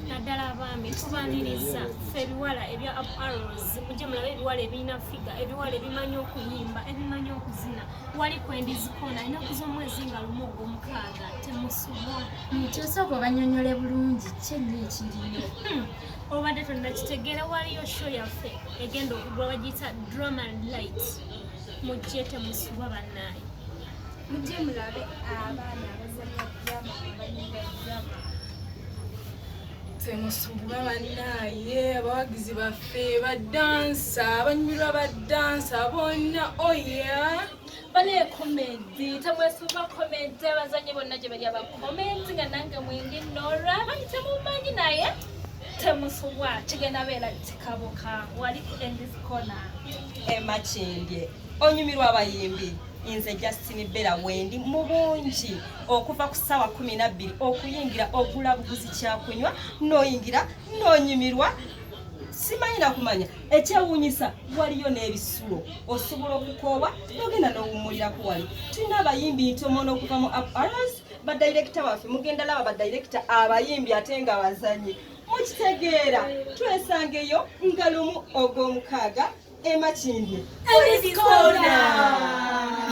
naddala abaami tubaniriza ffe ebiwala ebya up arrows mujje mulabe ebiwala ebirina figa ebiwala ebimanyi okuyimba ebimanyi okuzina wali kwendizikona ennaku z'omwezi nga lumu ogw'omukaaga temusubwa nti osooka obanyonyole bulungi kyenyo ekiriyo obadde tonnakitegeera waliyo show yaffe egenda okugwa bagiyita drama and light mujje temusubwa bannaayi mujje mulabe abaana abazanya drama abayimba drama temusubwa bannaaye abawagizi baffe badansa abanyumirwa badansa bonna oya bale komedi temwesubwa komedi abazanyi bonna gye bali abakomedi nga nange mwingi nora banyi temumanyi naye temusubwa kigenda beera kikabuka wali ku endis corner Makindye onyumirwa abayimbi nze Justine Bella wendi mu bungi okuva ku ssaawa 12 okuyingira ogula buguzi kyakunywa n'oyingira n'onyumirwa simanyi nakumanya ekyewuunyisa waliyo n'ebisulo osobola okukoowa n'ogenda n'owummulirako wali tulina abayimbi ntomono okuva mu up arrows badirekita baffe mugenda laba badirekita abayimbi ate nga bazanyi mukitegeera twesangeyo nga lumu ogw'omukaaga Makindye Endis Corner.